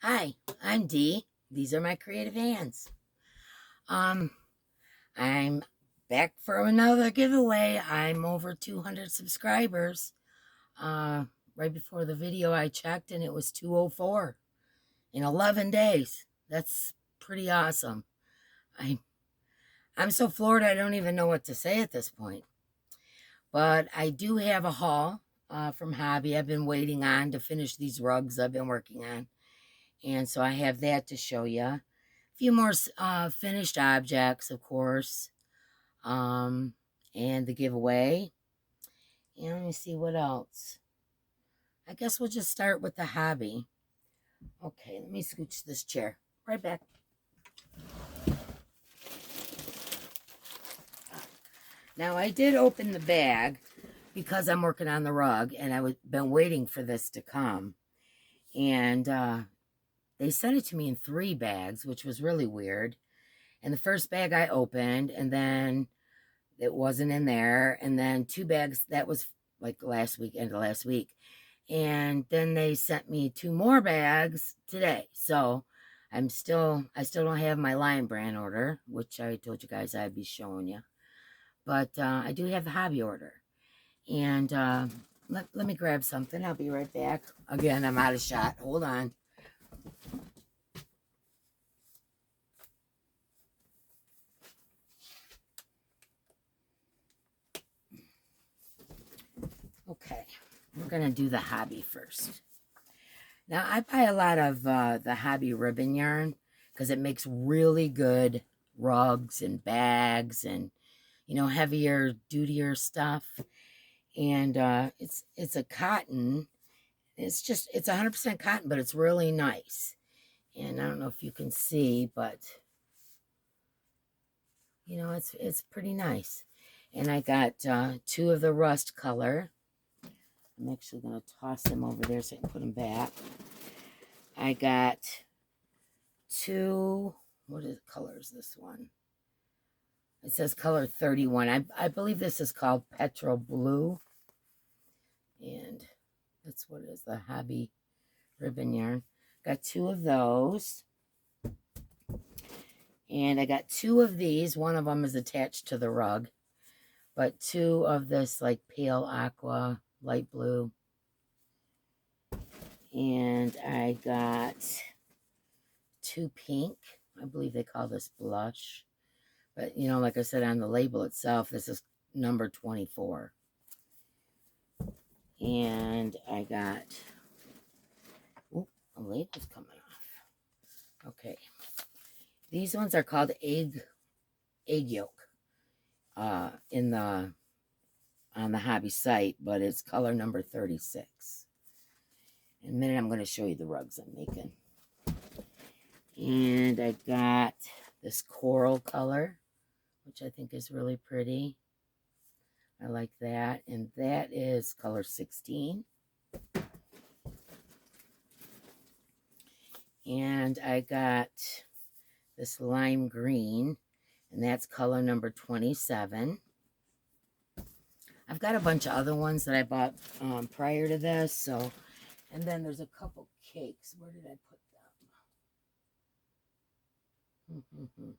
Hi, I'm Dee. These are my creative hands. Um, I'm back for another giveaway. I'm over 200 subscribers. Uh, right before the video I checked and it was 204 in 11 days. That's pretty awesome. I I'm so floored I don't even know what to say at this point. But I do have a haul from Hobby I've been waiting on to finish these rugs I've been working on. And so I have that to show you. A few more finished objects, of course, um, and the giveaway. And let me see what else. I guess we'll just start with the hobby. Okay, let me scooch this chair. Right back. Now, I did open the bag because I'm working on the rug, and I've been waiting for this to come. And they sent it to me in 3 bags, which was really weird. And the first bag I opened, and then it wasn't in there. And then 2 bags, that was like end of last week. And then they sent me 2 more bags today. So I still don't have my Lion Brand order, which I told you guys I'd be showing you. But I do have the hobby order. And let me grab something. I'll be right back. Again, I'm out of shot. Hold on. Okay, we're going to do the hobby first. Now, I buy a lot of the Hobbi ribbon yarn because it makes really good rugs and bags and, heavier, dutier stuff. And it's a cotton. It's 100% cotton, but it's really nice. And I don't know if you can see, but, it's pretty nice. And I got 2 of the rust color. I'm actually going to toss them over there so I can put them back. I got 2, what color is this one? It says color 31. I believe this is called Petrol Blue. And that's what it is, the Hobbi ribbon yarn. Got 2 of those. And I got 2 of these. One of them is attached to the rug. But 2 of this like pale aqua, light blue. And I got 2 pink. I believe they call this blush. But, like I said on the label itself, this is number 24. And I got, oh, a label's coming off. Okay. These ones are called egg yolk on the Hobbi site, but it's color number 36. In a minute, I'm going to show you the rugs I'm making. And I got this coral color, which I think is really pretty. I like that. And that is color 16. And I got this lime green, and that's color number 27. I've got a bunch of other ones that I bought prior to this. So, and then there's a couple cakes. Where did I put them? Oh, maybe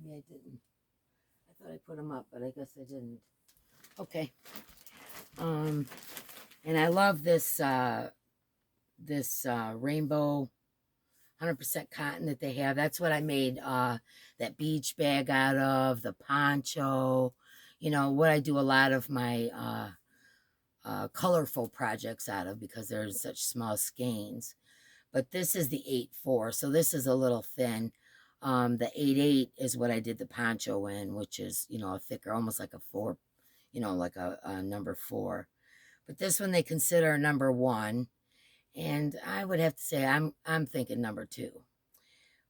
I didn't. I thought I put them up, but I guess I didn't. Okay. And I love this rainbow 100% cotton that they have. That's what I made that beach bag out of, the poncho. What I do a lot of my colorful projects out of because they're in such small skeins. But this is the 8-4, so this is a little thin. The 8-8 is what I did the poncho in, which is, a thicker, almost like a 4, like a number 4. But this one they consider a number 1. And I would have to say I'm thinking number 2.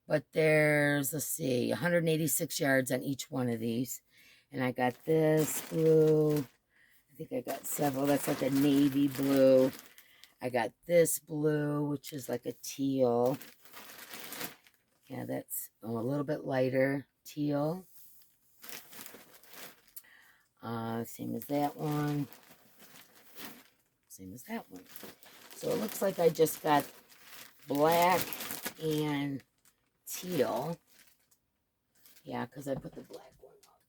But there's, let's see, 186 yards on each one of these. And I got this blue. I think I got several. That's like a navy blue. I got this blue, which is like a teal. Yeah, that's a little bit lighter teal. Same as that one. Same as that one. So it looks like I just got black and teal. Yeah, because I put the black one up.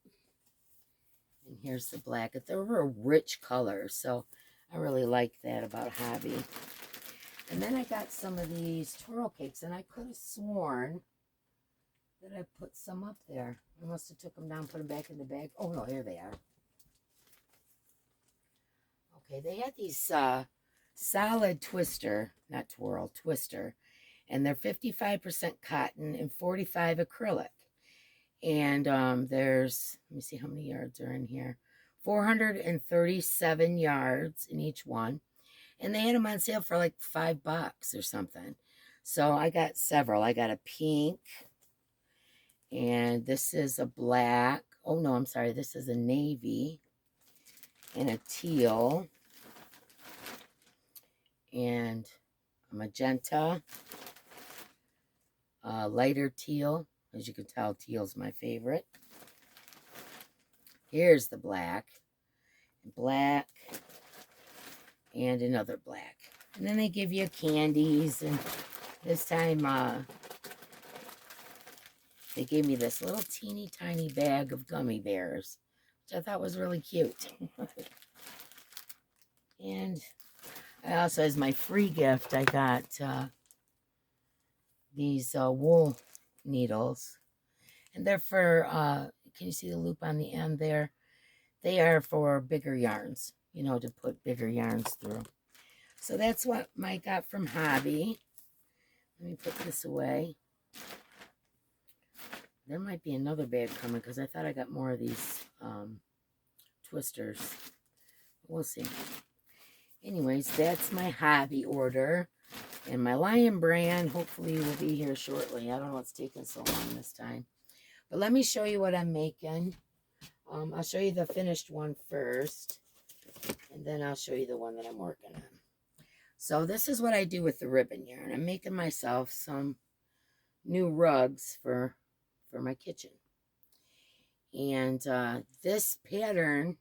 And here's the black. They're a real rich color, so I really like that about Hobbi. And then I got some of these twirl cakes, and I could have sworn that I put some up there. I must have took them down, put them back in the bag. Oh, no, here they are. Okay, they had these solid twister, not twirl, twister, and they're 55% cotton and 45 acrylic. And there's, let me see how many yards are in here. 437 yards in each one. And they had them on sale for like $5 or something. So I got several. I got a pink. And this is a black. Oh, no, I'm sorry. This is a navy. And a teal. And a magenta. Lighter teal. As you can tell, teal's my favorite. Here's the black. Black. And another black. And then they give you candies. And this time, they gave me this little teeny tiny bag of gummy bears, which I thought was really cute. And I also, as my free gift, I got these wool needles. And they're for, can you see the loop on the end there? They are for bigger yarns, you know, to put bigger yarns through. So that's what I got from Hobbi. Let me put this away. There might be another bag coming because I thought I got more of these twisters. We'll see. Anyways, that's my Hobbi order. And my Lion brand hopefully will be here shortly. I don't know what's taking so long this time. But let me show you what I'm making. I'll show you the finished one first. And then I'll show you the one that I'm working on. So this is what I do with the ribbon yarn. I'm making myself some new rugs for my kitchen. And this pattern,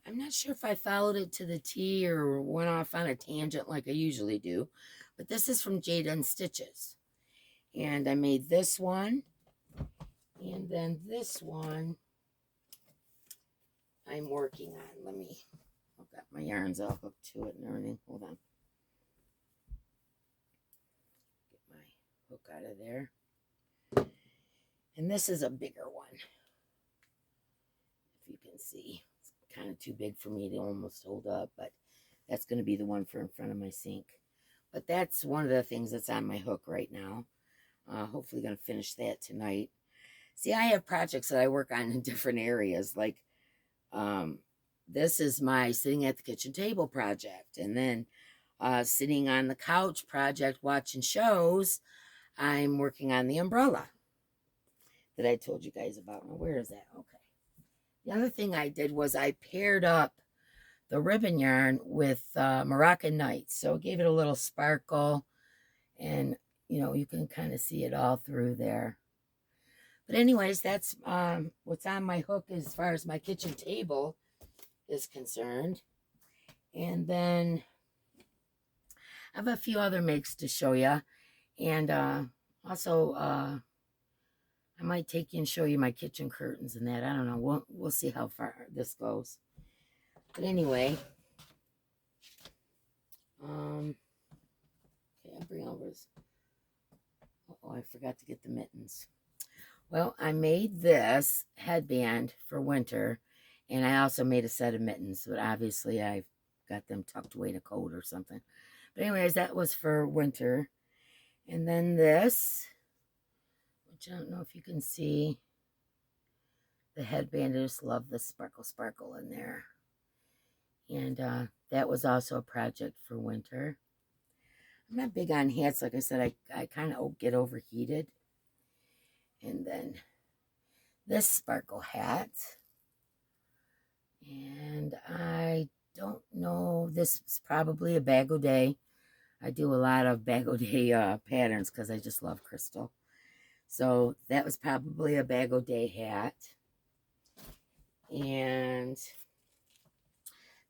I'm not sure if I followed it to the T or went off on a tangent like I usually do. But this is from Jade and Stitches. And I made this one. And then this one I'm working on. Let me, I've got my yarns all hooked to it and everything. Hold on. Get my hook out of there. And this is a bigger one. If you can see. It's kind of too big for me to almost hold up. But that's going to be the one for in front of my sink. But that's one of the things that's on my hook right now. Hopefully going to finish that tonight. See, I have projects that I work on in different areas. Like, this is my sitting at the kitchen table project. And then sitting on the couch project watching shows, I'm working on the umbrella that I told you guys about. Now, where is that? Okay. The other thing I did was I paired up the ribbon yarn with Moroccan Nights. So it gave it a little sparkle. And, you know, you can kind of see it all through there. But anyways, that's what's on my hook as far as my kitchen table is concerned. And then I have a few other makes to show you. And also, I might take you and show you my kitchen curtains and that. I don't know. We'll see how far this goes. But anyway, okay, I'll bring over this. Oh, I forgot to get the mittens. Well, I made this headband for winter, and I also made a set of mittens, but obviously I've got them tucked away in a coat or something. But anyways, that was for winter. And then this, which I don't know if you can see, the headband. I just love the sparkle in there. And that was also a project for winter. I'm not big on hats. Like I said, I kind of get overheated. And then this sparkle hat. And I don't know. This is probably a bag o' day. I do a lot of bag o' day patterns because I just love crystal. So that was probably a bag o' day hat. And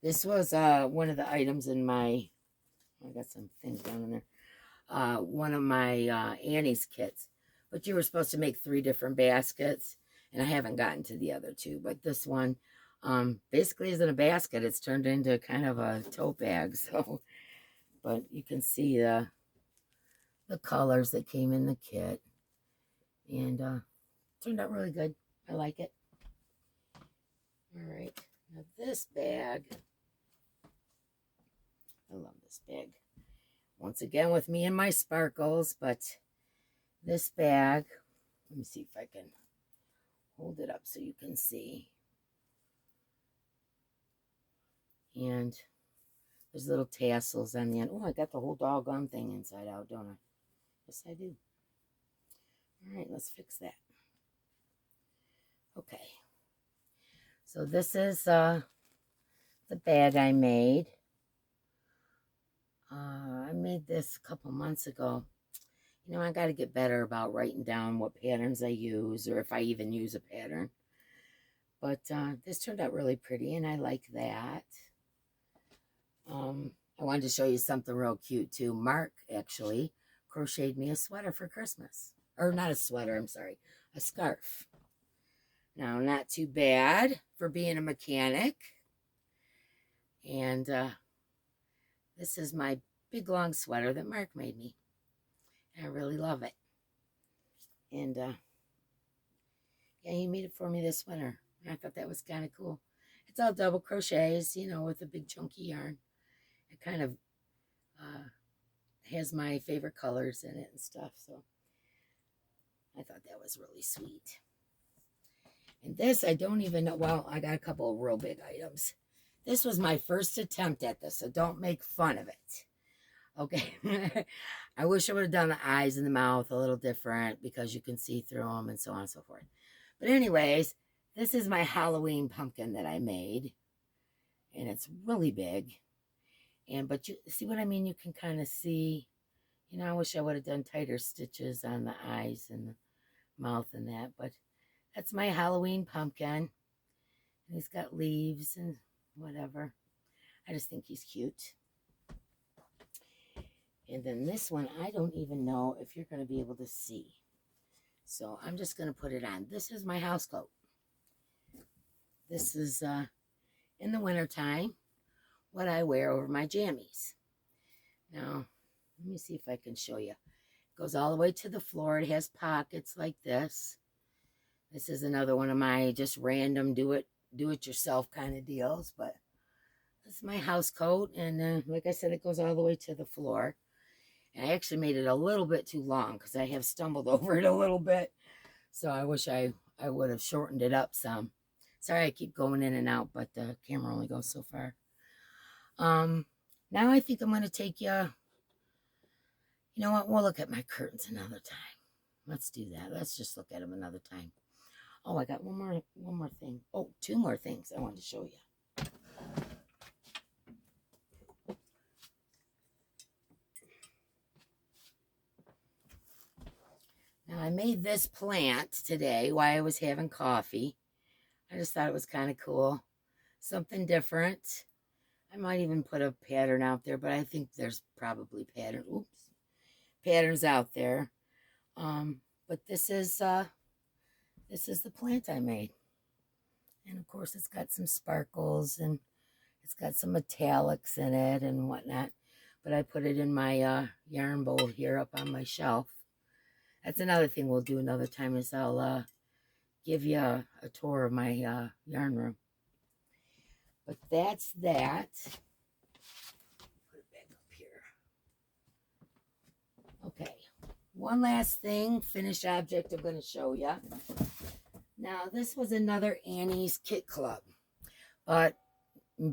this was one of the items in my I got some things down in there. One of my Annie's kits. But you were supposed to make 3 different baskets, and I haven't gotten to the other 2. But this one basically isn't a basket. It's turned into kind of a tote bag. So, but you can see the colors that came in the kit. And turned out really good. I like it. All right. Now this bag. I love this bag. Once again with me and my sparkles, but this bag, let me see if I can hold it up so you can see. And there's little tassels on the end. Oh, I got the whole doggone thing inside out, don't I? Yes, I do. All right, let's fix that. Okay. So this is the bag I made. I made this a couple months ago. You know, I got to get better about writing down what patterns I use, or if I even use a pattern. But this turned out really pretty, and I like that. I wanted to show you something real cute, too. Mark, actually, crocheted me a sweater for Christmas. Or not a sweater, I'm sorry. A scarf. Now, not too bad for being a mechanic. And this is my big, long sweater that Mark made me. I really love it. And yeah, he made it for me this winter. I thought that was kind of cool. It's all double crochets, you know, with a big chunky yarn. It kind of has my favorite colors in it and stuff. So I thought that was really sweet. And this, I don't even know. Well, I got a couple of real big items. This was my first attempt at this, so don't make fun of it. Okay. I wish I would have done the eyes and the mouth a little different because you can see through them and so on and so forth. But anyways, this is my Halloween pumpkin that I made. And it's really big. But you see what I mean? You can kind of see, you know, I wish I would have done tighter stitches on the eyes and the mouth and that. But that's my Halloween pumpkin. And he's got leaves and whatever. I just think he's cute. And then this one, I don't even know if you're going to be able to see. So I'm just going to put it on. This is my house coat. This is in the wintertime what I wear over my jammies. Now, let me see if I can show you. It goes all the way to the floor. It has pockets like this. This is another one of my just random do it yourself kind of deals. But this is my house coat. And like I said, it goes all the way to the floor. And I actually made it a little bit too long because I have stumbled over it a little bit. So I wish I would have shortened it up some. Sorry, I keep going in and out, but the camera only goes so far. Now I think I'm going to take you know what? We'll look at my curtains another time. Let's do that. Let's just look at them another time. Oh, I got one more thing. Oh, 2 more things I wanted to show you. Now, I made this plant today while I was having coffee. I just thought it was kind of cool. Something different. I might even put a pattern out there, but I think there's probably patterns out there. But this is the plant I made. And of course, it's got some sparkles and it's got some metallics in it and whatnot. But I put it in my yarn bowl here up on my shelf. That's another thing we'll do another time is I'll give you a tour of my yarn room. But that's that. Put it back up here. Okay. One last thing, finished object I'm going to show you. Now, this was another Annie's Kit Club. But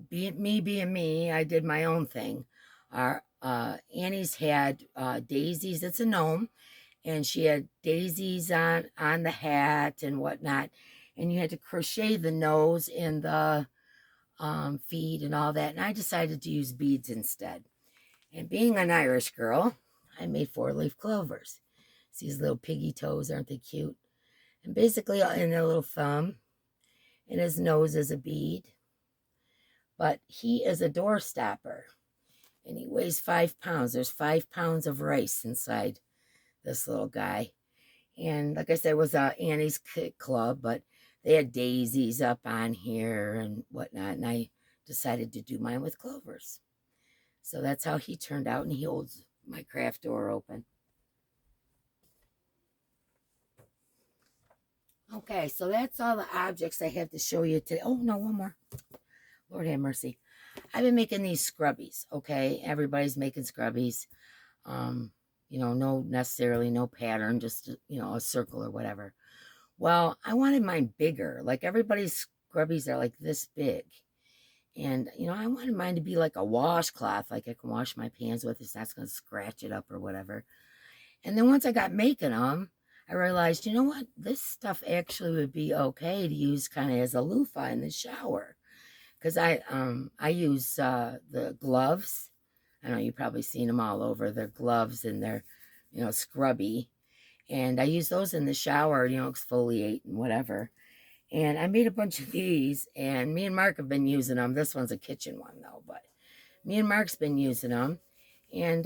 being me, I did my own thing. Our Annie's had daisies. It's a gnome. And she had daisies on the hat and whatnot. And you had to crochet the nose and the feet and all that. And I decided to use beads instead. And being an Irish girl, I made 4-leaf clovers. See his little piggy toes, aren't they cute? And basically, in their little thumb, and his nose is a bead. But he is a door stopper. And he weighs 5 pounds. There's 5 pounds of rice inside this little guy. And like I said, it was Annie's Kit Club, but they had daisies up on here and whatnot. And I decided to do mine with clovers. So that's how he turned out. And he holds my craft door open. Okay, so that's all the objects I have to show you today. Oh, no, one more. Lord have mercy. I've been making these scrubbies, okay? Everybody's making scrubbies. You know, no pattern, just, you know, a circle or whatever. Well, I wanted mine bigger. Like everybody's scrubbies are like this big. And, you know, I wanted mine to be like a washcloth, like I can wash my pans with. It's not going to scratch it up or whatever. And then once I got making them, I realized, you know what? This stuff actually would be okay to use kind of as a loofah in the shower. Because I use the gloves. I know you've probably seen them all over. They're gloves and they're, you know, scrubby. And I use those in the shower, you know, exfoliate and whatever. And I made a bunch of these, and me and Mark have been using them. This one's a kitchen one, though, but me and Mark's been using them. And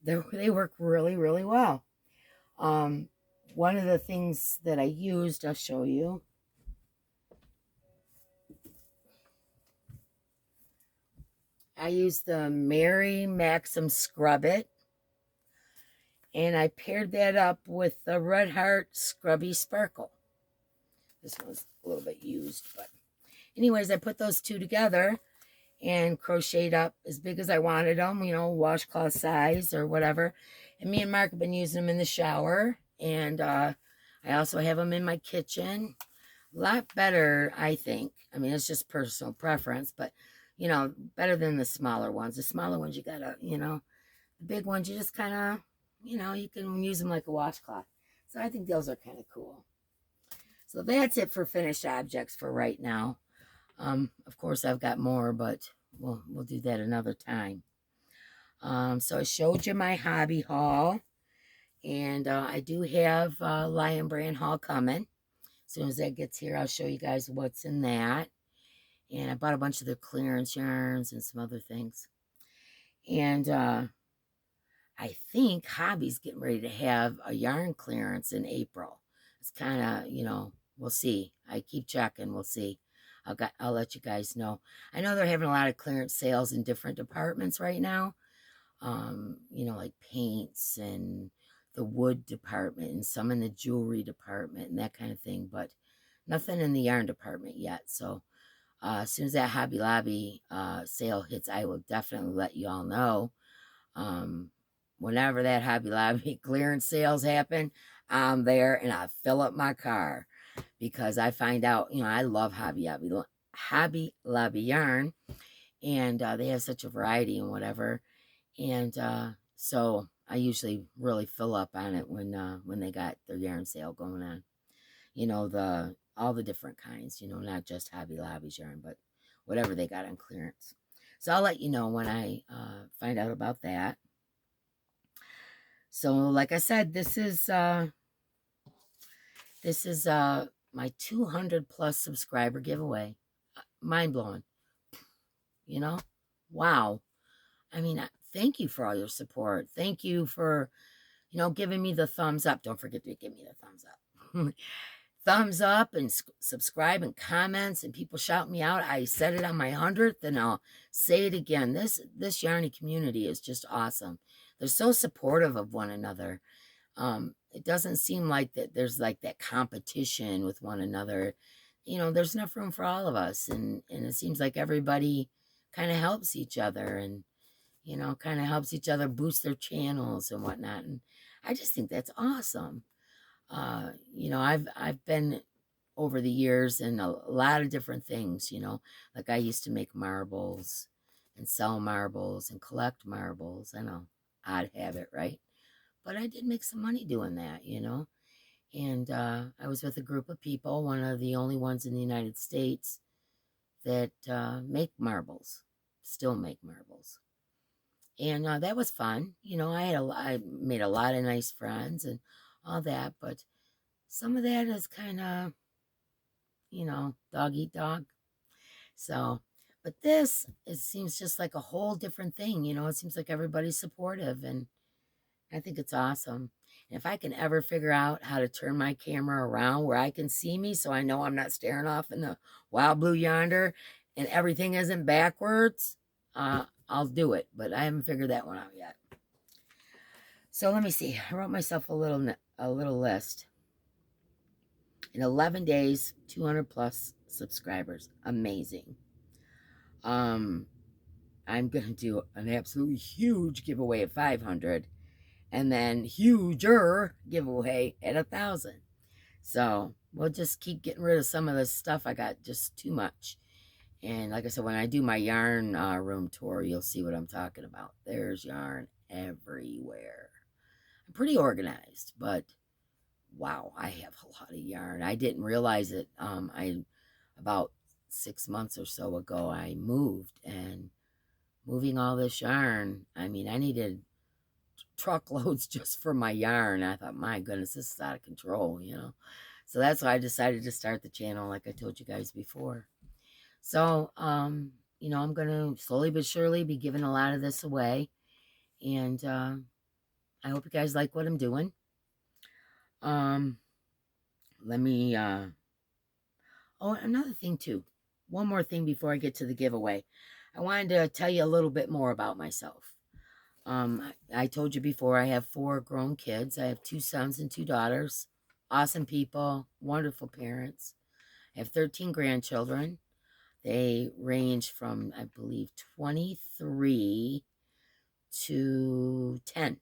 they work really, really well. One of the things that I used, I'll show you. I used the Mary Maxim Scrub It. And I paired that up with the Red Heart Scrubby Sparkle. This one's a little bit used, but anyways, I put those two together and crocheted up as big as I wanted them, you know, washcloth size or whatever. And me and Mark have been using them in the shower. And I also have them in my kitchen. A lot better, I think. I mean, it's just personal preference, but, you know, better than the smaller ones. The smaller ones, you gotta, you know, the big ones, you just kind of, you know, you can use them like a washcloth. So I think those are kind of cool. So that's it for finished objects for right now. Of course, I've got more, but we'll do that another time. So I showed you my hobby haul. And I do have Lion Brand haul coming. As soon as that gets here, I'll show you guys what's in that. And I bought a bunch of the clearance yarns and some other things. And I think Hobbi's getting ready to have a yarn clearance in April. It's kind of, you know, we'll see. I keep checking. We'll see. I'll let you guys know. I know they're having a lot of clearance sales in different departments right now. You know, like paints and the wood department and some in the jewelry department and that kind of thing, but nothing in the yarn department yet. So as soon as that Hobby Lobby sale hits, I will definitely let you all know. Whenever that Hobby Lobby clearance sales happen, I'm there and I fill up my car because I find out, you know, I love Hobby Lobby yarn, and they have such a variety and whatever. And so I usually really fill up on it when they got their yarn sale going on. You know, all the different kinds, you know, not just Hobby Lobby's yarn, but whatever they got on clearance. So I'll let you know when I find out about that. So like I said, this is my 200 plus subscriber giveaway. Mind blowing. You know? Wow. I mean, thank you for all your support. Thank you for, you know, giving me the thumbs up. Don't forget to give me the thumbs up. Thumbs up and subscribe and comments, and people shout me out. I said it on my 100th, and I'll say it again. This Yarny community is just awesome. They're so supportive of one another. It doesn't seem like that there's like that competition with one another. You know, there's enough room for all of us, and it seems like everybody kind of helps each other, and you know, kind of helps each other boost their channels and whatnot. And I just think that's awesome. You know, I've been over the years in a lot of different things, you know, like I used to make marbles and sell marbles and collect marbles. I know, odd habit, right? But I did make some money doing that, you know. And I was with a group of people, one of the only ones in the United States that make marbles, still make marbles. And that was fun. You know, I made a lot of nice friends and all that, but some of that is kind of, you know, dog eat dog. So, But this, it seems just like a whole different thing. It seems like everybody's supportive, and I think it's awesome. And if I can ever figure out how to turn my camera around where I can see me so I know I'm not staring off in the wild blue yonder and everything isn't backwards, I'll do it. But I haven't figured that one out yet. So let me see. I wrote myself a little list. In 11 days, 200 plus subscribers. Amazing. I'm going to do an absolutely huge giveaway at 500 and then huger giveaway at 1,000. So we'll just keep getting rid of some of this stuff. I got just too much. And like I said, when I do my yarn room tour, you'll see what I'm talking about. There's yarn everywhere. I'm pretty organized, but wow, I have a lot of yarn. I didn't realize it. About 6 months or so ago, I moved, and moving all this yarn, I mean, I needed truckloads just for my yarn. I thought, my goodness, this is out of control. So that's why I decided to start the channel, like I told you guys before. So, I'm going to slowly but surely be giving a lot of this away. And I hope you guys like what I'm doing. Let me, oh, another thing too. One more thing before I get to the giveaway. I wanted to tell you a little bit more about myself. I told you before, I have 4 grown kids. I have 2 sons and 2 daughters. Awesome people, wonderful parents. I have 13 grandchildren. They range from, I believe, 23 to 10.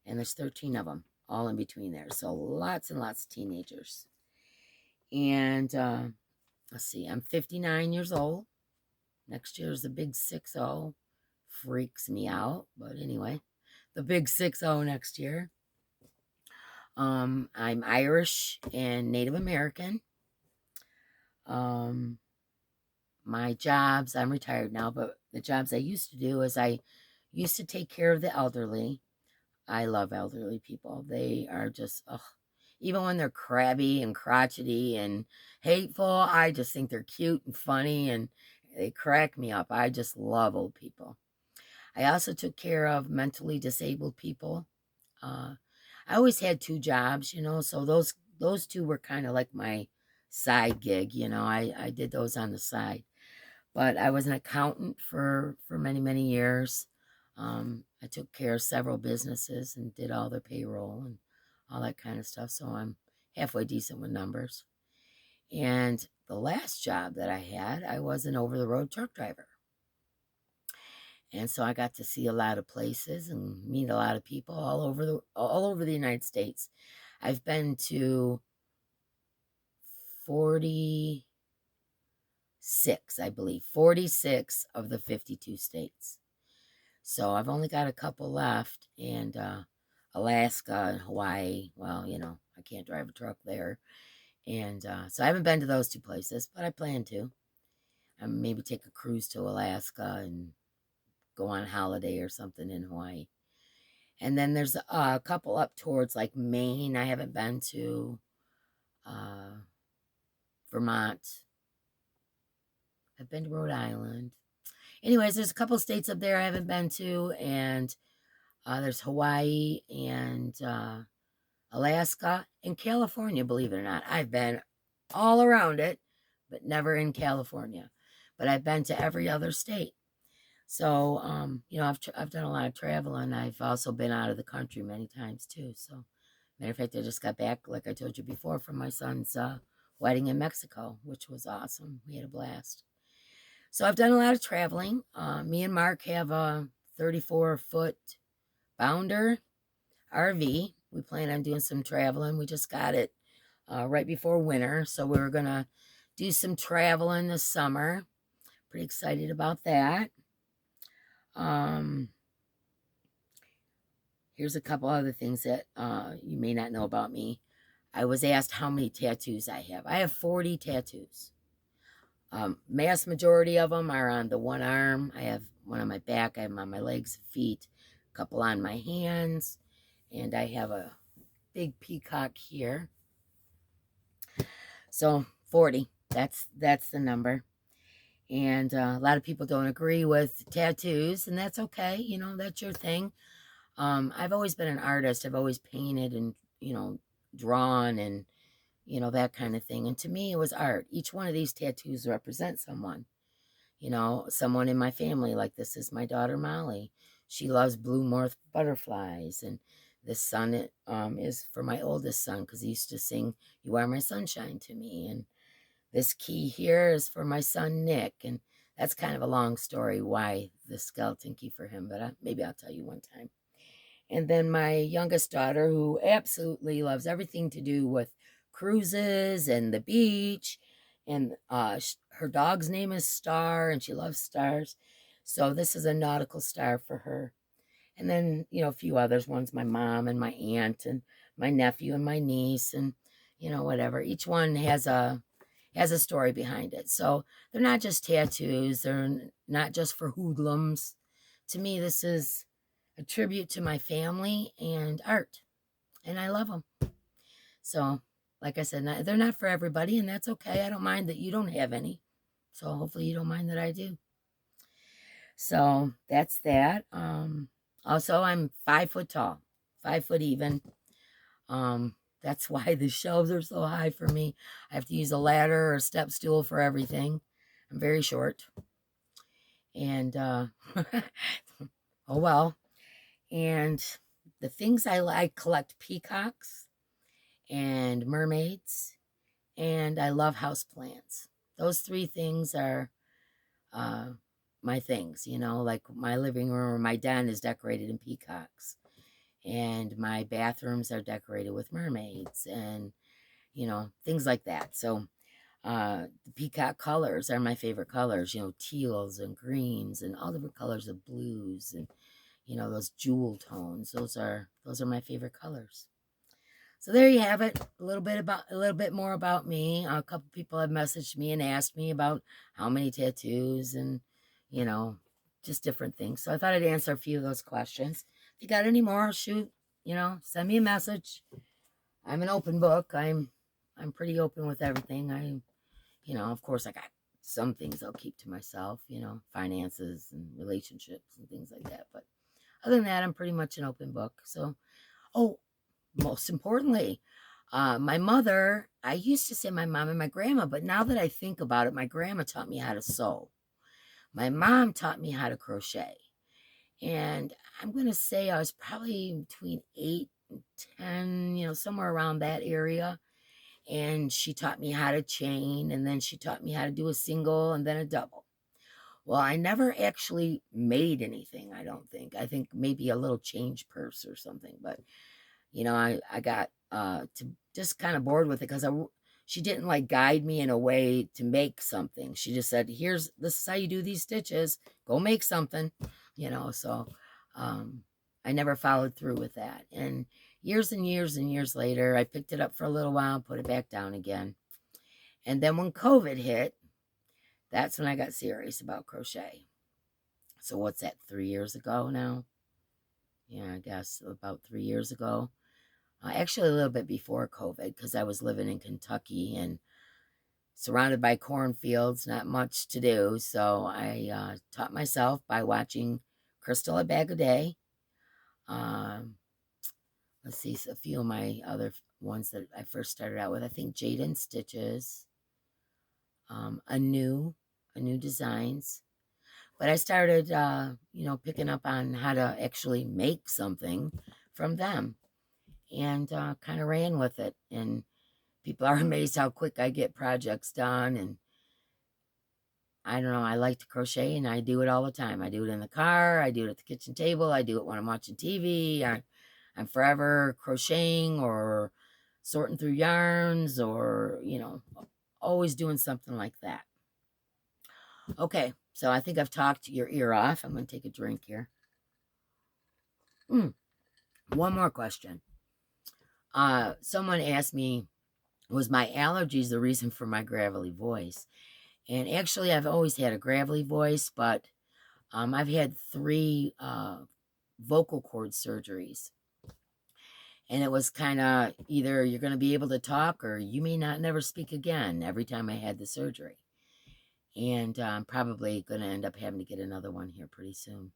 And there's 13 of them, all in between there. So lots and lots of teenagers. And let's see, I'm 59 years old. Next year is the big 6-0. Freaks me out. But anyway, the big 6-0 next year. I'm Irish and Native American. My jobs, I'm retired now, but the jobs I used to do is I used to take care of the elderly. I love elderly people. They are just, even when they're crabby and crotchety and hateful, I just think they're cute and funny, and they crack me up. I just love old people. I also took care of mentally disabled people. I always had 2 jobs, so those 2 were kind of like my side gig. I did those on the side. But I was an accountant for many, many years. I took care of several businesses and did all their payroll and all that kind of stuff. So I'm halfway decent with numbers. And the last job that I had, I was an over-the-road truck driver. And so I got to see a lot of places and meet a lot of people all over the United States. I've been to 46, I believe, 46 of the 52 states. So I've only got a couple left, and Alaska and Hawaii, well, I can't drive a truck there. And so I haven't been to those 2 places, but I plan to. Maybe take a cruise to Alaska and go on holiday or something in Hawaii. And then there's a couple up towards like Maine I haven't been to, Vermont. I've been to Rhode Island. Anyways, there's a couple states up there I haven't been to, and there's Hawaii and Alaska and California, believe it or not. I've been all around it, but never in California. But I've been to every other state. So, I've done a lot of traveling. I've also been out of the country many times too. So, matter of fact, I just got back, like I told you before, from my son's wedding in Mexico, which was awesome. We had a blast. So I've done a lot of traveling. Me and Mark have a 34-foot Bounder RV. We plan on doing some traveling. We just got it right before winter, so we're going to do some traveling this summer. Pretty excited about that. Here's a couple other things that you may not know about me. I was asked how many tattoos I have. I have 40 tattoos. Mass majority of them are on the one arm. I have one on my back. I have them on my legs, feet, a couple on my hands, and I have a big peacock here. So 40. That's the number. And a lot of people don't agree with tattoos, and that's okay. You know, that's your thing. I've always been an artist. I've always painted and, drawn and, that kind of thing. And to me, it was art. Each one of these tattoos represents someone, someone in my family. Like this is my daughter, Molly. She loves blue morph butterflies. And this sun is for my oldest son because he used to sing, "You Are My Sunshine" to me. And this key here is for my son, Nick. And that's kind of a long story why the skeleton key for him, but maybe I'll tell you one time. And then my youngest daughter, who absolutely loves everything to do with cruises and the beach. And her dog's name is Star, and she loves stars. So this is a nautical star for her. And then, a few others. One's my mom and my aunt and my nephew and my niece and, whatever. Each one has a story behind it. So they're not just tattoos. They're not just for hoodlums. To me, this is a tribute to my family and art, and I love them. So, like I said, they're not for everybody, and that's okay. I don't mind that you don't have any. So hopefully you don't mind that I do. So that's that. Also, I'm 5 foot tall, 5 foot even. That's why the shelves are so high for me. I have to use a ladder or a step stool for everything. I'm very short. And oh well. And the things I like, collect peacocks and mermaids, and I love houseplants. Those three things are uh, my things, like my living room or my den is decorated in peacocks, and my bathrooms are decorated with mermaids, and, things like that. So the peacock colors are my favorite colors, teals and greens and all different colors of blues and, those jewel tones. Those are my favorite colors. So there you have it. A little bit more about me. A couple people have messaged me and asked me about how many tattoos and, you know, just different things. So I thought I'd answer a few of those questions. If you got any more, shoot, send me a message. I'm an open book. I'm pretty open with everything. Of course I got some things I'll keep to myself, finances and relationships and things like that. But other than that, I'm pretty much an open book. So, oh, most importantly, my mother, I used to say my mom and my grandma, but now that I think about it, my grandma taught me how to sew. My mom taught me how to crochet. And I'm going to say I was probably between 8 and 10, somewhere around that area. And she taught me how to chain, and then she taught me how to do a single and then a double. Well, I never actually made anything, I don't think. I think maybe a little change purse or something, but I got to just kind of bored with it because she didn't like guide me in a way to make something. She just said, this is how you do these stitches. Go make something, so I never followed through with that. And years and years later, I picked it up for a little while, put it back down again. And then when COVID hit, that's when I got serious about crochet. So what's that, 3 years ago now? Yeah, I guess about 3 years ago. Actually, a little bit before COVID, because I was living in Kentucky and surrounded by cornfields, not much to do. So I taught myself by watching Crystal a Bag a Day. Let's see, a few of my other ones that I first started out with. I think Jaden Stitches, Anu Designs. But I started, picking up on how to actually make something from them, and kind of ran with it. And people are amazed how quick I get projects done. And I don't know, I like to crochet and I do it all the time. I do it in the car, I do it at the kitchen table, I do it when I'm watching TV. I'm forever crocheting or sorting through yarns or, always doing something like that. Okay, so I think I've talked your ear off. I'm going to take a drink here. One more question. Someone asked me, was my allergies the reason for my gravelly voice? And actually, I've always had a gravelly voice, but I've had 3 vocal cord surgeries. And it was kind of either you're going to be able to talk or you may not never speak again every time I had the surgery. And I'm probably going to end up having to get another one here pretty soon.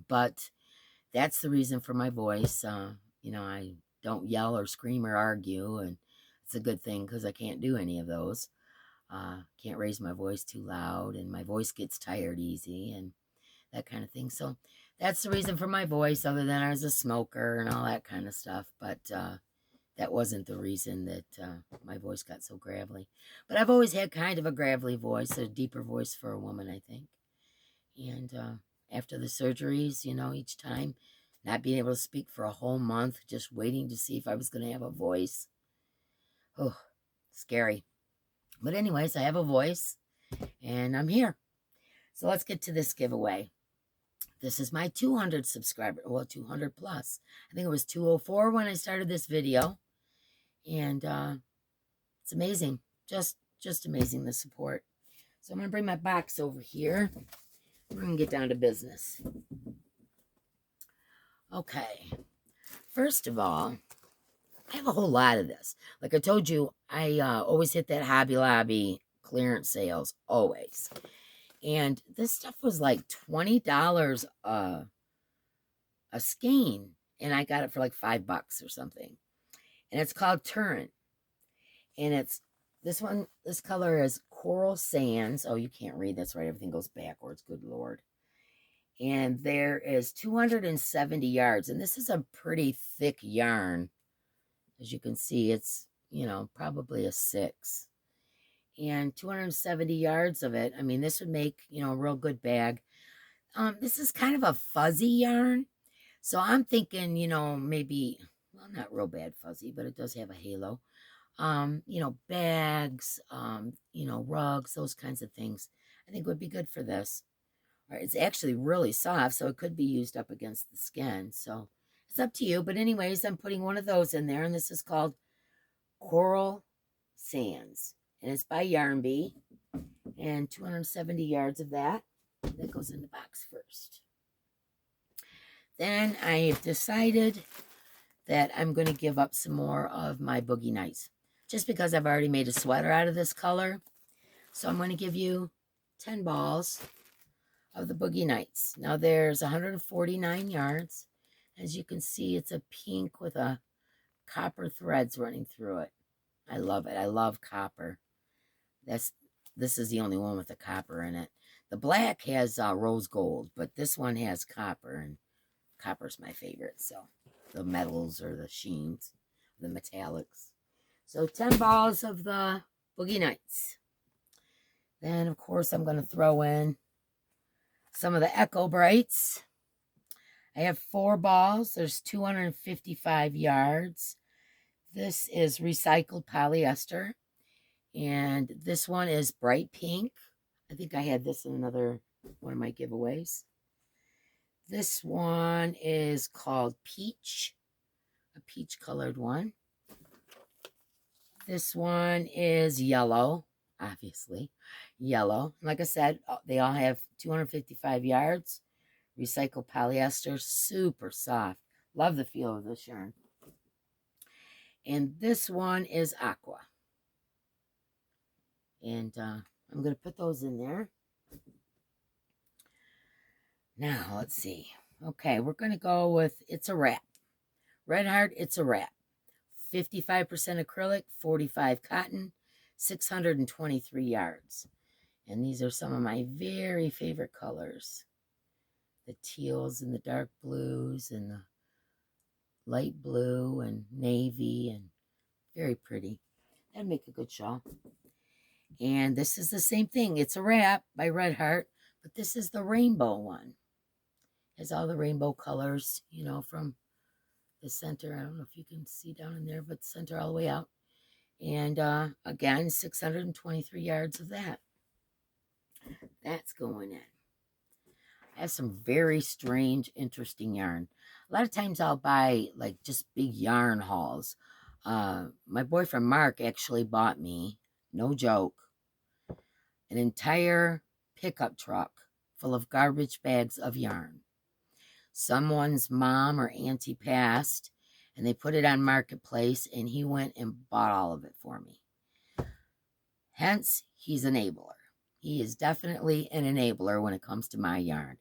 But that's the reason for my voice. I don't yell or scream or argue, and it's a good thing because I can't do any of those. Can't raise my voice too loud, and my voice gets tired easy and that kind of thing. So that's the reason for my voice, other than I was a smoker and all that kind of stuff. But that wasn't the reason that my voice got so gravelly. But I've always had kind of a gravelly voice, a deeper voice for a woman, I think. And after the surgeries, each time, not being able to speak for a whole month, just waiting to see if I was going to have a voice. Oh, scary. But anyways, I have a voice, and I'm here. So let's get to this giveaway. This is my 200 subscriber, well, 200 plus. I think it was 204 when I started this video. And it's amazing. Just amazing, the support. So I'm going to bring my box over here. We're going to get down to business. Okay. First of all, I have a whole lot of this. Like I told you, I always hit that Hobby Lobby clearance sales, always. And this stuff was like $20 a skein. And I got it for like $5 or something. And it's called Turrent. And it's this one, this color is Coral Sands. Oh, you can't read. That's right. Everything goes backwards. Good Lord. And there is 270 yards. And this is a pretty thick yarn. As you can see, it's, probably a 6. And 270 yards of it. I mean, this would make, a real good bag. This is kind of a fuzzy yarn. So I'm thinking, maybe, well, not real bad fuzzy, but it does have a halo. Bags, rugs, those kinds of things, I think would be good for this. All right, it's actually really soft, so it could be used up against the skin. So it's up to you. But anyways, I'm putting one of those in there, and this is called Coral Sands. And it's by Yarn Bee. And 270 yards of that. That goes in the box first. Then I've decided that I'm going to give up some more of my Boogie Nights. Just because I've already made a sweater out of this color. So I'm going to give you 10 balls of the Boogie Nights. Now there's 149 yards. As you can see, it's a pink with a copper threads running through it. I love it. I love copper. This is the only one with the copper in it. The black has rose gold, but this one has copper, and copper's my favorite. So the metals or the sheens, the metallics. So 10 balls of the Boogie Nights. Then, of course, I'm going to throw in some of the Echo Brights. I have 4 balls. There's 255 yards. This is recycled polyester. And this one is bright pink. I think I had this in another one of my giveaways. This one is called Peach. A peach colored one. This one is yellow, obviously. Yellow. Like I said, they all have 255 yards. Recycled polyester. Super soft. Love the feel of this yarn. And this one is aqua. And I'm going to put those in there. Now, let's see. Okay, we're going to go with It's a Wrap. Red Heart, It's a Wrap. 55% acrylic, 45 cotton, 623 yards. And these are some of my very favorite colors. The teals and the dark blues and the light blue and navy, and very pretty. That'd make a good shawl. And this is the same thing. It's a Wrap by Red Heart, but this is the rainbow one. It has all the rainbow colors, from the center. I don't know if you can see down in there, but center all the way out. And again, 623 yards of that. That's going in. I have some very strange, interesting yarn. A lot of times I'll buy like just big yarn hauls. My boyfriend Mark actually bought me, no joke, an entire pickup truck full of garbage bags of yarn. Someone's mom or auntie passed, and they put it on Marketplace, and he went and bought all of it for me. Hence, he's an enabler. He is definitely an enabler when it comes to my yarn.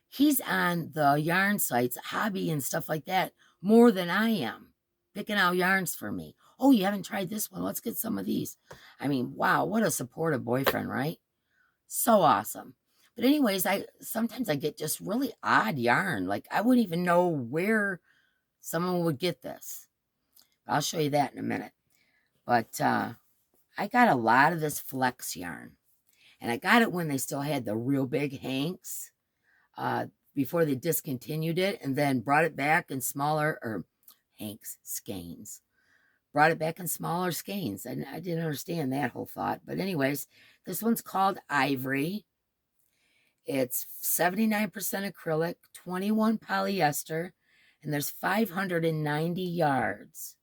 He's on the yarn sites, Hobbi and stuff like that, more than I am, picking out yarns for me. Oh, you haven't tried this one? Let's get some of these. I mean, wow, what a supportive boyfriend, right? So awesome. But anyways, I sometimes I get just really odd yarn. Like I wouldn't even know where someone would get this. I'll show you that in a minute. But I got a lot of this flex yarn. And I got it when they still had the real big hanks. Before they discontinued it and then brought it back in smaller, or hanks, skeins. Brought it back in smaller skeins. And I didn't understand that whole thought. But anyways, this one's called Ivory. It's 79% acrylic, 21 polyester, and there's 590 yards.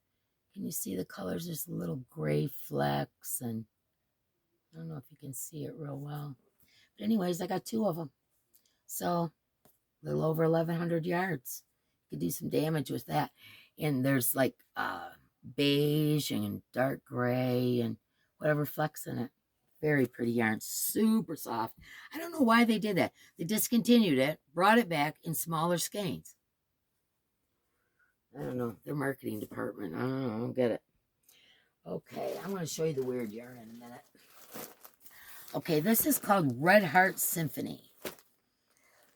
Can you see the colors? There's little gray flecks, and I don't know if you can see it real well. But anyways, I got 2 of them. So a little over 1,100 yards. You could do some damage with that. And there's like beige and dark gray and whatever flecks in it. Very pretty yarn, super soft. I don't know why they did that. They discontinued it, brought it back in smaller skeins. I don't know, their marketing department. I don't get it. Okay, I'm going to show you the weird yarn in a minute. Okay, this is called Red Heart Symphony.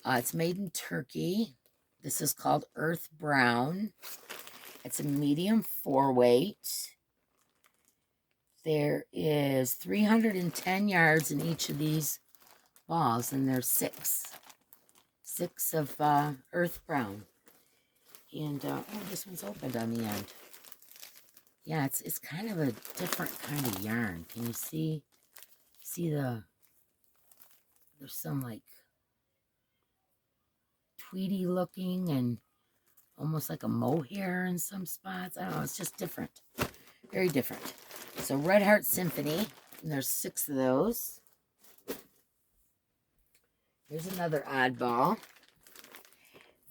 It's made in Turkey. This is called Earth Brown. It's a medium 4-weight. There is 310 yards in each of these balls, and there's 6. 6 of Earth Brown. And, oh, this one's opened on the end. Yeah, it's kind of a different kind of yarn. Can you see there's some, like, tweedy looking and almost like a mohair in some spots. I don't know, it's just different. Very different. So Red Heart Symphony, and there's 6 of those. Here's another oddball.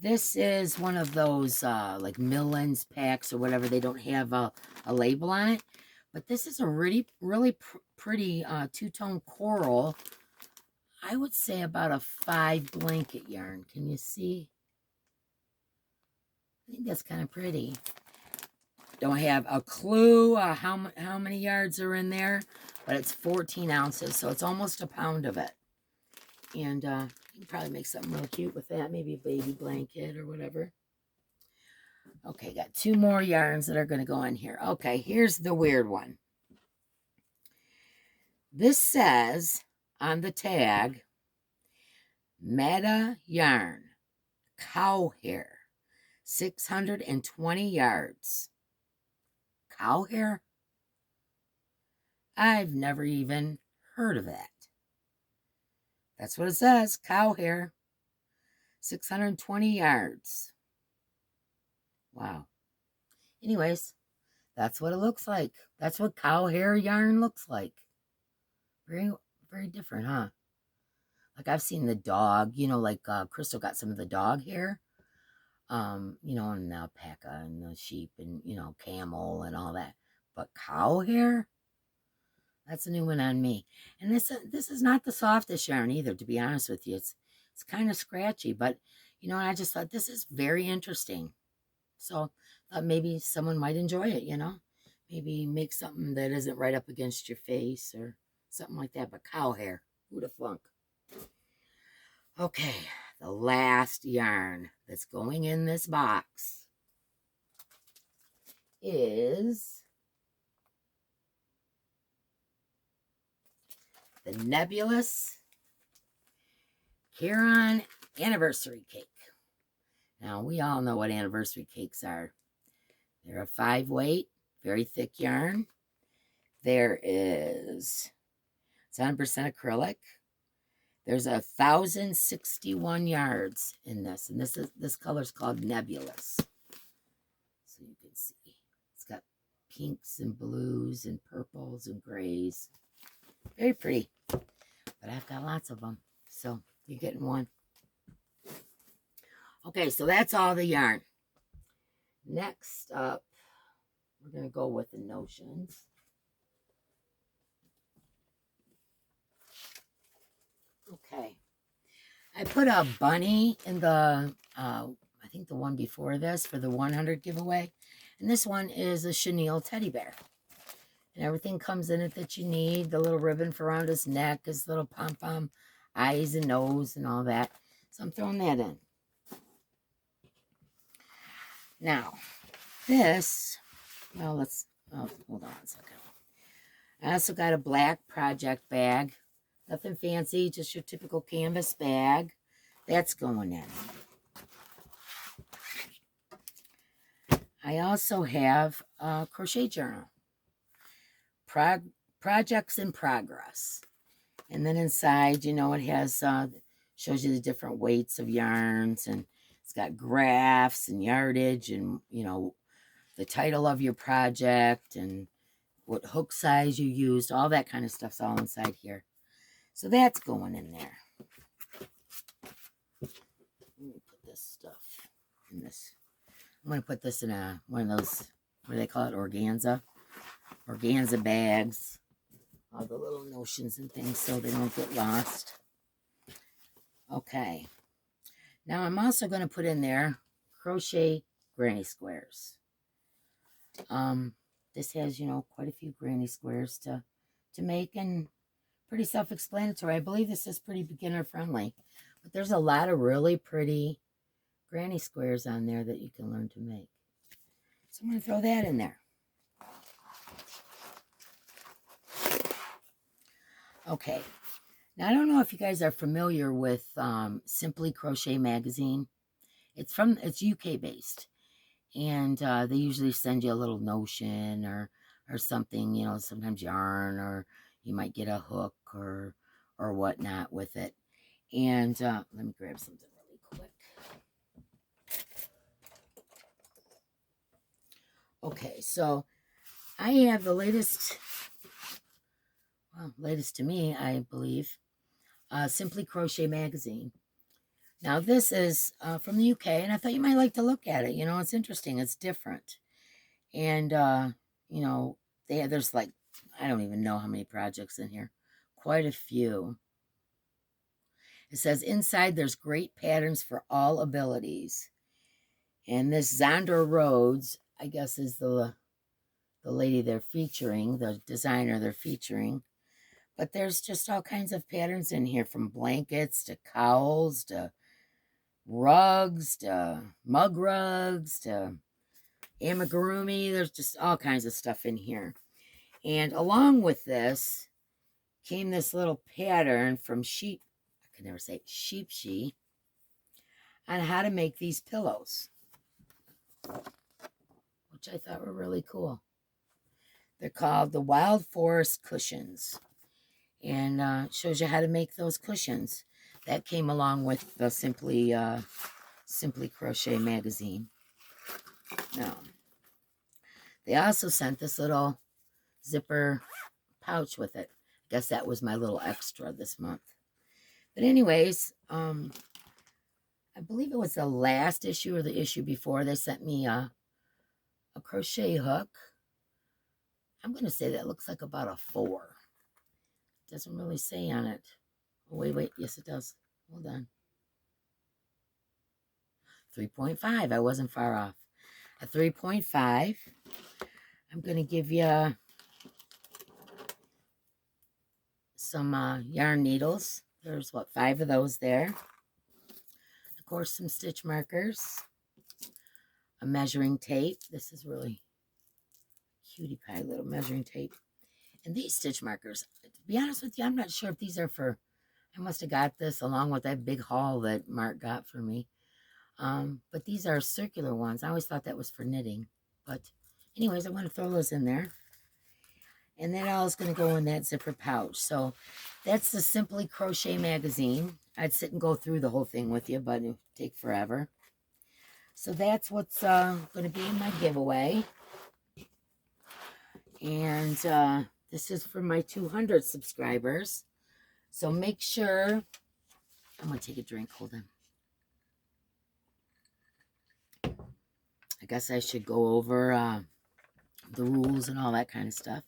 This is one of those like Millens packs or whatever. They don't have a label on it. But this is a really pretty 2-tone coral. I would say about a 5 blanket yarn. Can you see? I think that's kind of pretty. Don't have a clue how many yards are in there, but it's 14 ounces, so it's almost a pound of it. And you can probably make something real cute with that, maybe a baby blanket or whatever. Okay, got 2 more yarns that are going to go in here. Okay, here's the weird one. This says on the tag, Meta Yarn, cow hair, 620 yards. Cow hair? I've never even heard of that. That's what it says, cow hair, 620 yards. Wow. Anyways, that's what it looks like. That's what cow hair yarn looks like. Very, very different, huh? Like I've seen the dog, you know, like Crystal got some of the dog hair. You know, and the alpaca and the sheep and, you know, camel and all that. But cow hair? That's a new one on me. And this is not the softest yarn either, to be honest with you. It's kind of scratchy, but, you know, I just thought this is very interesting. So I thought maybe someone might enjoy it, you know. Maybe make something that isn't right up against your face or something like that. But cow hair, who'd have thunk? Okay, the last yarn that's going in this box is the Nebulous Caron Anniversary Cake. Now, we all know what anniversary cakes are. They're a 5-weight, very thick yarn. There is 7% acrylic. There's 1,061 yards in this, and this color's called Nebulous. So you can see it's got pinks and blues and purples and grays. Very pretty, but I've got lots of them, so you're getting one. Okay, so that's all the yarn. Next up, we're going to go with the notions. Okay. I put a bunny in the, I think the one before this for the 100 giveaway. And this one is a chenille teddy bear. And everything comes in it that you need. The little ribbon for around his neck, his little pom-pom eyes and nose and all that. So I'm throwing that in. Now, this, well, let's, oh, hold on a second. I also got a black project bag. Nothing fancy, just your typical canvas bag. That's going in. I also have a crochet journal. Projects in progress. And then inside, you know, it has, shows you the different weights of yarns, and it's got graphs and yardage and, you know, the title of your project and what hook size you used, all that kind of stuff's all inside here. So that's going in there. Let me put this stuff in this. I'm going to put this in one of those, what do they call it, organza bags. All the little notions and things so they don't get lost. Okay. Now I'm also going to put in there crochet granny squares. This has, you know, quite a few granny squares to make, and pretty self-explanatory. I believe this is pretty beginner friendly, but there's a lot of really pretty granny squares on there that you can learn to make. So I'm going to throw that in there. Okay. Now, I don't know if you guys are familiar with Simply Crochet magazine. It's UK based, and they usually send you a little notion or something, you know, sometimes yarn, or you might get a hook or whatnot with it. And let me grab something really quick. Okay, so I have the latest, well, latest to me, I believe, Simply Crochet magazine. Now, this is from the UK, and I thought you might like to look at it. You know, it's interesting. It's different. And, you know, there's like, I don't even know how many projects in here. Quite a few. It says, inside there's great patterns for all abilities. And this Zandra Rhodes, I guess, is the lady they're featuring, the designer they're featuring. But there's just all kinds of patterns in here, from blankets to cowls to rugs to mug rugs to amigurumi. There's just all kinds of stuff in here. And along with this came this little pattern from I can never say Sheepshe, on how to make these pillows, which I thought were really cool. They're called the Wild Forest Cushions, and shows you how to make those cushions. That came along with the Simply Crochet magazine. Now, they also sent this little zipper pouch with it. I guess that was my little extra this month. But anyways, I believe it was the last issue or the issue before, they sent me a crochet hook. I'm going to say that looks like about a 4. It doesn't really say on it. Oh, wait. Yes, it does. Hold on. 3.5. I wasn't far off. A 3.5. I'm going to give you some yarn needles. There's, 5 of those there. Of course, some stitch markers. A measuring tape. This is really cutie pie little measuring tape. And these stitch markers, to be honest with you, I'm not sure if these are for, I must have got this along with that big haul that Mark got for me. But these are circular ones. I always thought that was for knitting. But anyways, I want to throw those in there. And that all is going to go in that zipper pouch. So that's the Simply Crochet magazine. I'd sit and go through the whole thing with you, but it would take forever. So that's what's going to be in my giveaway. And this is for my 200 subscribers. So make sure, I'm going to take a drink. Hold on. I guess I should go over the rules and all that kind of stuff.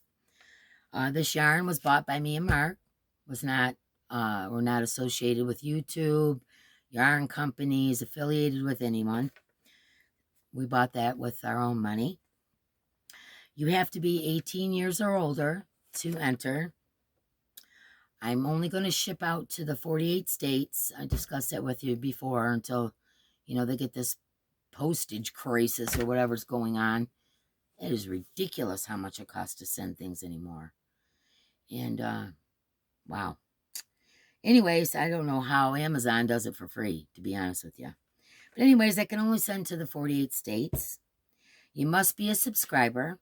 This yarn was bought by me and Mark. Was not We're not associated with YouTube, yarn companies, affiliated with anyone. We bought that with our own money. You have to be 18 years or older to enter. I'm only going to ship out to the 48 states. I discussed that with you before until, they get this postage crisis or whatever's going on. It is ridiculous how much it costs to send things anymore. And, wow. Anyways, I don't know how Amazon does it for free, to be honest with you. But anyways, I can only send to the 48 states. You must be a subscriber.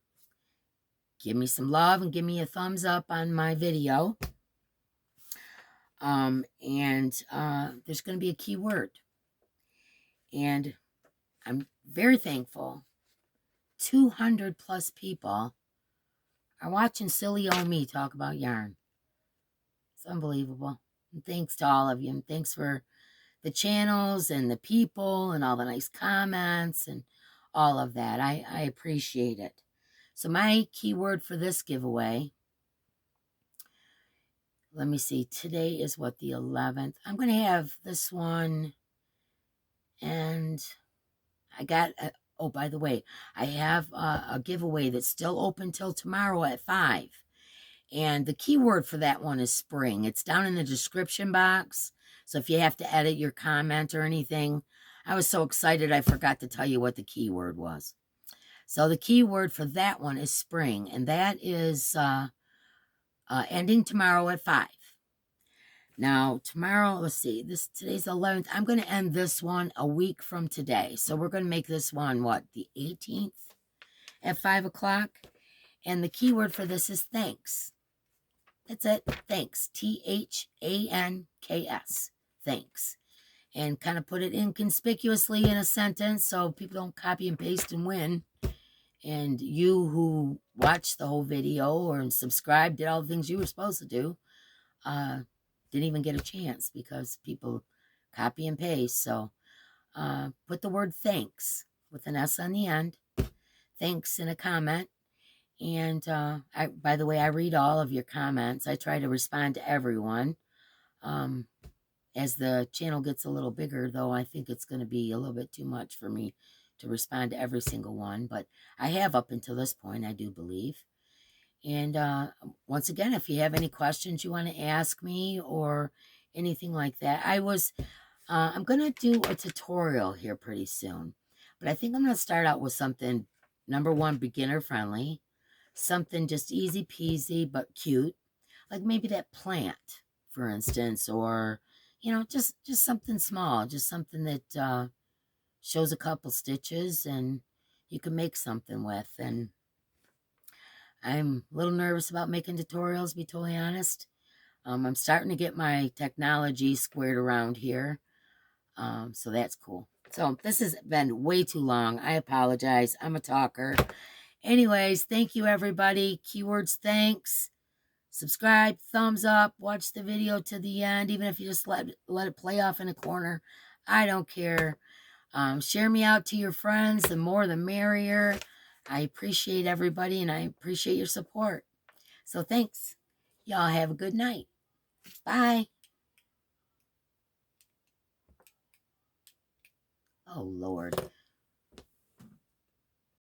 Give me some love and give me a thumbs up on my video. There's going to be a keyword. And I'm very thankful. 200 plus people are watching silly old me talk about yarn. It's unbelievable. And thanks to all of you. And thanks for the channels and the people and all the nice comments and all of that. I appreciate it. So my keyword for this giveaway, let me see. Today is what, the 11th? I'm going to have this one. And I got, oh, by the way, I have a giveaway that's still open till tomorrow at 5. And the keyword for that one is spring. It's down in the description box. So if you have to edit your comment or anything, I was so excited I forgot to tell you what the keyword was. So the keyword for that one is spring. And that is ending tomorrow at 5. Now, tomorrow, let's see, today's the 11th. I'm going to end this one a week from today. So we're going to make this one, what, the 18th at 5 o'clock? And the keyword for this is thanks. That's it. Thanks. THANKS. Thanks. And kind of put it inconspicuously in a sentence so people don't copy and paste and win. And you who watched the whole video or subscribed, did all the things you were supposed to do, didn't even get a chance because people copy and paste. So put the word thanks with an S on the end. Thanks in a comment. And by the way, I read all of your comments. I try to respond to everyone. As the channel gets a little bigger, though, I think it's going to be a little bit too much for me to respond to every single one. But I have up until this point, I do believe. And once again, if you have any questions you want to ask me or anything like that, I'm going to do a tutorial here pretty soon. But I think I'm going to start out with something, number one, beginner friendly. Something just easy peasy but cute, like maybe that plant, for instance, or just something small, just something that shows a couple stitches and you can make something with. And I'm a little nervous about making tutorials, to be totally honest. I'm starting to get my technology squared around here, so that's cool. So this has been way too long. I apologize. I'm a talker. Anyways, thank you, everybody. Keywords, thanks. Subscribe, thumbs up, watch the video to the end, even if you just let it play off in a corner. I don't care. Share me out to your friends. The more, the merrier. I appreciate everybody, and I appreciate your support. So thanks. Y'all have a good night. Bye. Oh, Lord.